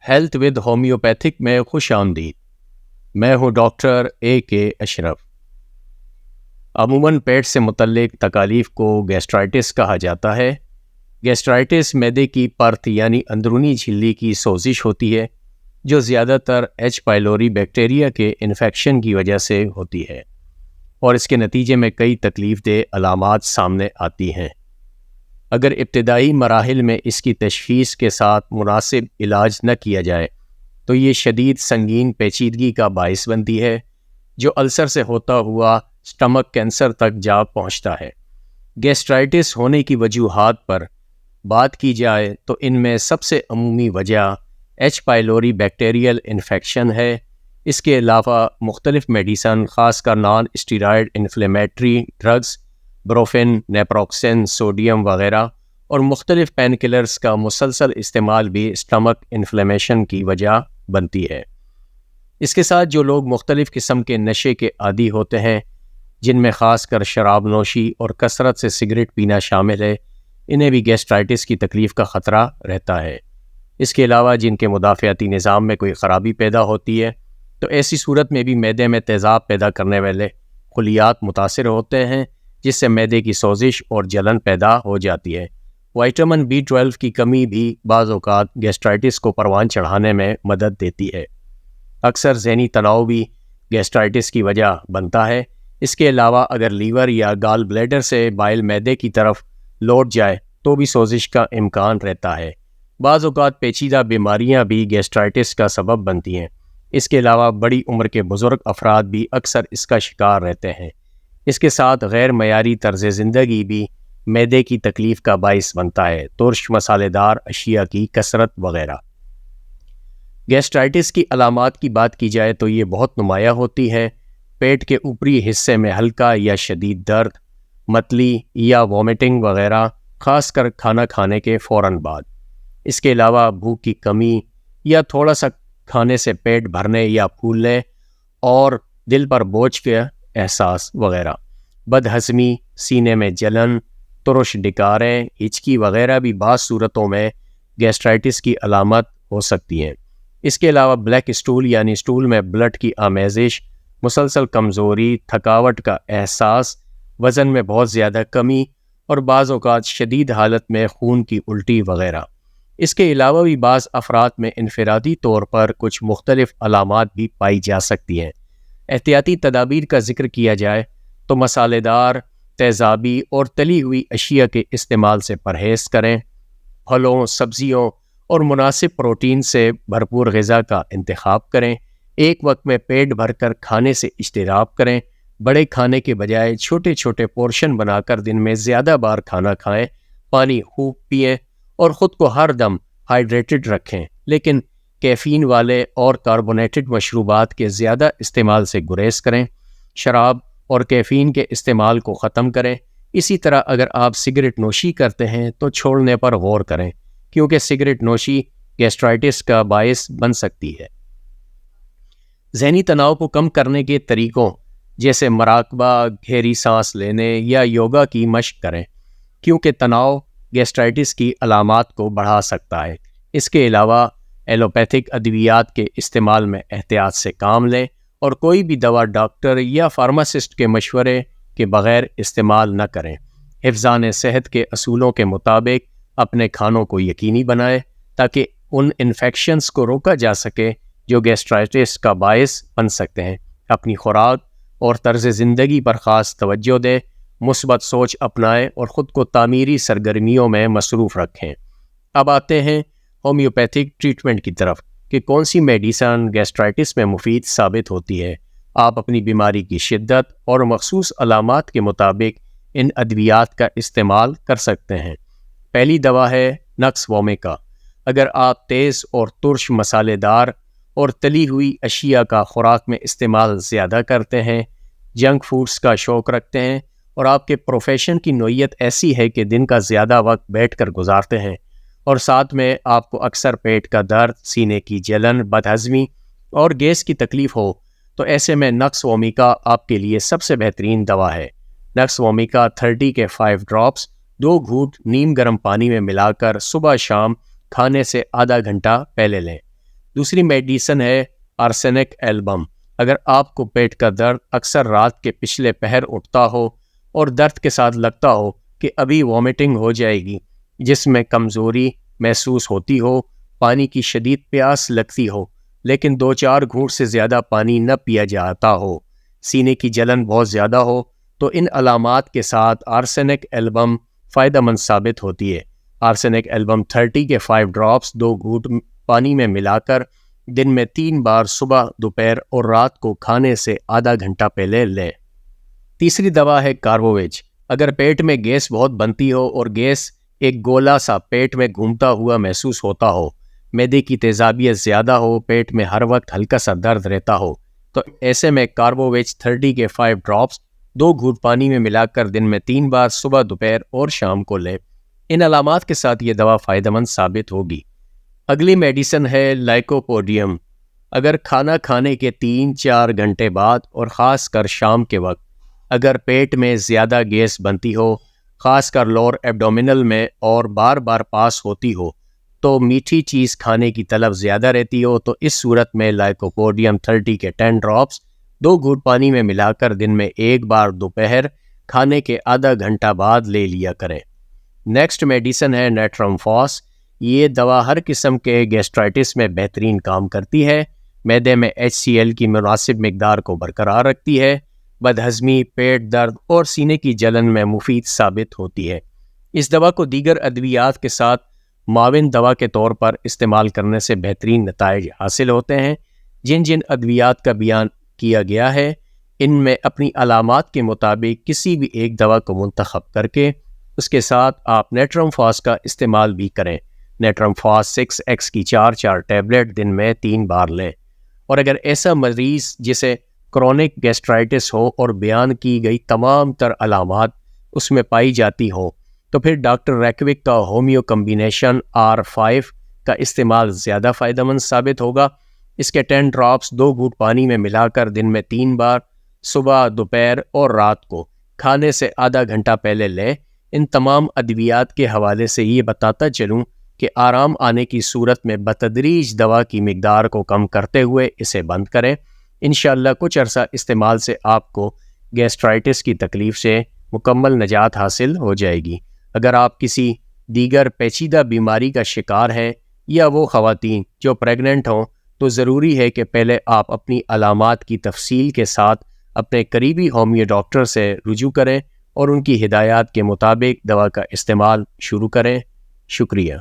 Health with homeopathic میں خوش آمدید۔ میں ہوں ڈاکٹر AK اشرف۔ عموماً پیٹ سے متعلق تکالیف کو گیسٹرائٹس کہا جاتا ہے۔ گیسٹرائٹس معدے کی پرت یعنی اندرونی جھلی کی سوزش ہوتی ہے جو زیادہ تر ایچ پائلوری بیکٹیریا کے انفیکشن کی وجہ سے ہوتی ہے، اور اس کے نتیجے میں کئی تکلیف دہ علامات سامنے آتی ہیں۔ اگر ابتدائی مراحل میں اس کی تشخیص کے ساتھ مناسب علاج نہ کیا جائے تو یہ شدید سنگین پیچیدگی کا باعث بنتی ہے جو السر سے ہوتا ہوا سٹمک کینسر تک جا پہنچتا ہے۔ گیسٹرائٹس ہونے کی وجوہات پر بات کی جائے تو ان میں سب سے عمومی وجہ ایچ پائلوری بیکٹیریل انفیکشن ہے۔ اس کے علاوہ مختلف میڈیسن، خاص کر non steroid inflammatory drugs, Brufen, naproxen, sodium وغیرہ، اور مختلف پین کلرز کا مسلسل استعمال بھی سٹمک انفلیمیشن کی وجہ بنتی ہے۔ اس کے ساتھ جو لوگ مختلف قسم کے نشے کے عادی ہوتے ہیں، جن میں خاص کر شراب نوشی اور کثرت سے سگریٹ پینا شامل ہے، انہیں بھی گیسٹرائٹس کی تکلیف کا خطرہ رہتا ہے۔ اس کے علاوہ جن کے مدافعتی نظام میں کوئی خرابی پیدا ہوتی ہے تو ایسی صورت میں بھی معدے میں تیزاب پیدا کرنے والے خلیات متاثر ہوتے ہیں، جس سے معدے کی سوزش اور جلن پیدا ہو جاتی ہے۔ وائٹامن B12 کی کمی بھی بعض اوقات گیسٹرائٹس کو پروان چڑھانے میں مدد دیتی ہے۔ اکثر ذہنی تناؤ بھی گیسٹرائٹس کی وجہ بنتا ہے۔ اس کے علاوہ اگر لیور یا گال بلیڈر سے بائل معدے کی طرف لوٹ جائے تو بھی سوزش کا امکان رہتا ہے۔ بعض اوقات پیچیدہ بیماریاں بھی گیسٹرائٹس کا سبب بنتی ہیں۔ اس کے علاوہ بڑی عمر کے بزرگ افراد بھی اکثر اس کا شکار رہتے ہیں۔ اس کے ساتھ غیر معیاری طرز زندگی بھی معدے کی تکلیف کا باعث بنتا ہے، ترش مسالے دار اشیاء کی کثرت وغیرہ۔ گیسٹرائٹس کی علامات کی بات کی جائے تو یہ بہت نمایاں ہوتی ہے۔ پیٹ کے اوپری حصے میں ہلکا یا شدید درد، متلی یا وومٹنگ وغیرہ، خاص کر کھانا کھانے کے فوراً بعد۔ اس کے علاوہ بھوک کی کمی یا تھوڑا سا کھانے سے پیٹ بھرنے یا پھولنے اور دل پر بوجھ کے احساس وغیرہ۔ بد ہضمی، سینے میں جلن، ترش ڈکاریں، ہچکی وغیرہ بھی بعض صورتوں میں گیسٹرائٹس کی علامت ہو سکتی ہیں۔ اس کے علاوہ بلیک اسٹول یعنی اسٹول میں بلڈ کی آمیزش، مسلسل کمزوری، تھکاوٹ کا احساس، وزن میں بہت زیادہ کمی، اور بعض اوقات شدید حالت میں خون کی الٹی وغیرہ۔ اس کے علاوہ بھی بعض افراد میں انفرادی طور پر کچھ مختلف علامات بھی پائی جا سکتی ہیں۔ احتیاطی تدابیر کا ذکر کیا جائے تو مسالے دار، تیزابی اور تلی ہوئی اشیاء کے استعمال سے پرہیز کریں، پھلوں، سبزیوں اور مناسب پروٹین سے بھرپور غذا کا انتخاب کریں، ایک وقت میں پیٹ بھر کر کھانے سے اجتناب کریں، بڑے کھانے کے بجائے چھوٹے چھوٹے پورشن بنا کر دن میں زیادہ بار کھانا کھائیں، پانی خوب پئیں اور خود کو ہر دم ہائیڈریٹڈ رکھیں، لیکن کیفین والے اور کاربونیٹڈ مشروبات کے زیادہ استعمال سے گریز کریں، شراب اور کیفین کے استعمال کو ختم کریں۔ اسی طرح اگر آپ سگریٹ نوشی کرتے ہیں تو چھوڑنے پر غور کریں، کیونکہ سگریٹ نوشی گیسٹرائٹس کا باعث بن سکتی ہے۔ ذہنی تناؤ کو کم کرنے کے طریقوں جیسے مراقبہ، گہری سانس لینے یا یوگا کی مشق کریں، کیونکہ تناؤ گیسٹرائٹس کی علامات کو بڑھا سکتا ہے۔ اس کے علاوہ ایلوپیتھک ادویات کے استعمال میں احتیاط سے کام لیں اور کوئی بھی دوا ڈاکٹر یا فارماسسٹ کے مشورے کے بغیر استعمال نہ کریں۔ حفظان صحت کے اصولوں کے مطابق اپنے کھانوں کو یقینی بنائیں تاکہ ان انفیکشنز کو روکا جا سکے جو گیسٹرائٹس کا باعث بن سکتے ہیں۔ اپنی خوراک اور طرز زندگی پر خاص توجہ دیں، مثبت سوچ اپنائیں اور خود کو تعمیری سرگرمیوں میں مصروف رکھیں۔ اب آتے ہیں ہومیوپیتھک ٹریٹمنٹ کی طرف کہ کون سی میڈیسن گیسٹرائٹس میں مفید ثابت ہوتی ہے۔ آپ اپنی بیماری کی شدت اور مخصوص علامات کے مطابق ان ادویات کا استعمال کر سکتے ہیں۔ پہلی دوا ہے نکس وومیکا۔ اگر آپ تیز اور ترش مسالے دار اور تلی ہوئی اشیاء کا خوراک میں استعمال زیادہ کرتے ہیں، جنک فوڈز کا شوق رکھتے ہیں اور آپ کے پروفیشن کی نوعیت ایسی ہے کہ دن کا زیادہ وقت بیٹھ کر گزارتے ہیں، اور ساتھ میں آپ کو اکثر پیٹ کا درد، سینے کی جلن، بد ہضمی اور گیس کی تکلیف ہو، تو ایسے میں نکس وومیکا آپ کے لیے سب سے بہترین دوا ہے۔ نکس وومیکا 30 کے 5 ڈراپس 2 گھونٹ نیم گرم پانی میں ملا کر صبح شام کھانے سے آدھا گھنٹہ پہلے لیں۔ دوسری میڈیسن ہے آرسینک ایلبم۔ اگر آپ کو پیٹ کا درد اکثر رات کے پچھلے پہر اٹھتا ہو اور درد کے ساتھ لگتا ہو کہ ابھی وامٹنگ ہو جائے گی، جسم میں کمزوری محسوس ہوتی ہو، پانی کی شدید پیاس لگتی ہو لیکن 2-4 گھونٹ سے زیادہ پانی نہ پیا جاتا ہو، سینے کی جلن بہت زیادہ ہو، تو ان علامات کے ساتھ آرسینک ایلبم فائدہ مند ثابت ہوتی ہے۔ آرسینک ایلبم 30 کے 5 ڈراپس 2 گھونٹ پانی میں ملا کر دن میں 3 بار صبح، دوپہر اور رات کو کھانے سے آدھا گھنٹہ پہلے لیں۔ تیسری دوا ہے کاربوویج۔ اگر پیٹ میں گیس بہت بنتی ہو اور گیس ایک گولا سا پیٹ میں گھومتا ہوا محسوس ہوتا ہو، معدے کی تیزابیت زیادہ ہو، پیٹ میں ہر وقت ہلکا سا درد رہتا ہو، تو ایسے میں کاربوویج 30 کے 5 ڈراپس 2 گھونٹ پانی میں ملا کر دن میں 3 بار صبح، دوپہر اور شام کو لیں۔ ان علامات کے ساتھ یہ دوا فائدہ مند ثابت ہوگی۔ اگلی میڈیسن ہے لائکوپوڈیم۔ اگر کھانا کھانے کے 3-4 گھنٹے بعد اور خاص کر شام کے وقت اگر پیٹ میں زیادہ گیس بنتی ہو، خاص کر لور ایبڈومینل میں، اور بار بار پاس ہوتی ہو، تو میٹھی چیز کھانے کی طلب زیادہ رہتی ہو، تو اس صورت میں لائکوپوڈیم 30 کے 10 ڈراپس 2 گھونٹ پانی میں ملا کر دن میں 1 بار دوپہر کھانے کے آدھا گھنٹہ بعد لے لیا کریں۔ نیکسٹ میڈیسن ہے نیٹرم فاس۔ یہ دوا ہر قسم کے گیسٹرائٹس میں بہترین کام کرتی ہے، معدے میں HCl کی مناسب مقدار کو برقرار رکھتی ہے، بدہضمی، پیٹ درد اور سینے کی جلن میں مفید ثابت ہوتی ہے۔ اس دوا کو دیگر ادویات کے ساتھ معاون دوا کے طور پر استعمال کرنے سے بہترین نتائج حاصل ہوتے ہیں۔ جن جن ادویات کا بیان کیا گیا ہے، ان میں اپنی علامات کے مطابق کسی بھی ایک دوا کو منتخب کر کے اس کے ساتھ آپ نیٹرم فاس کا استعمال بھی کریں۔ نیٹرم فاس 6x کی 4 ٹیبلٹ دن میں 3 بار لیں۔ اور اگر ایسا مریض جسے کرونک گیسٹرائٹس ہو اور بیان کی گئی تمام تر علامات اس میں پائی جاتی ہوں، تو پھر ڈاکٹر ریکوک کا ہومیو کمبینیشن R5 کا استعمال زیادہ فائدہ مند ثابت ہوگا۔ اس کے 10 ڈراپس 2 گھونٹ پانی میں ملا کر دن میں 3 بار صبح، دوپہر اور رات کو کھانے سے آدھا گھنٹہ پہلے لیں۔ ان تمام ادویات کے حوالے سے یہ بتاتا چلوں کہ آرام آنے کی صورت میں بتدریج دوا کی مقدار کو کم کرتے ہوئے اسے بند کریں۔ انشاءاللہ کچھ عرصہ استعمال سے آپ کو گیسٹرائٹس کی تکلیف سے مکمل نجات حاصل ہو جائے گی۔ اگر آپ کسی دیگر پیچیدہ بیماری کا شکار ہیں یا وہ خواتین جو پریگننٹ ہوں، تو ضروری ہے کہ پہلے آپ اپنی علامات کی تفصیل کے ساتھ اپنے قریبی ہومیو ڈاکٹر سے رجوع کریں اور ان کی ہدایات کے مطابق دوا کا استعمال شروع کریں۔ شکریہ۔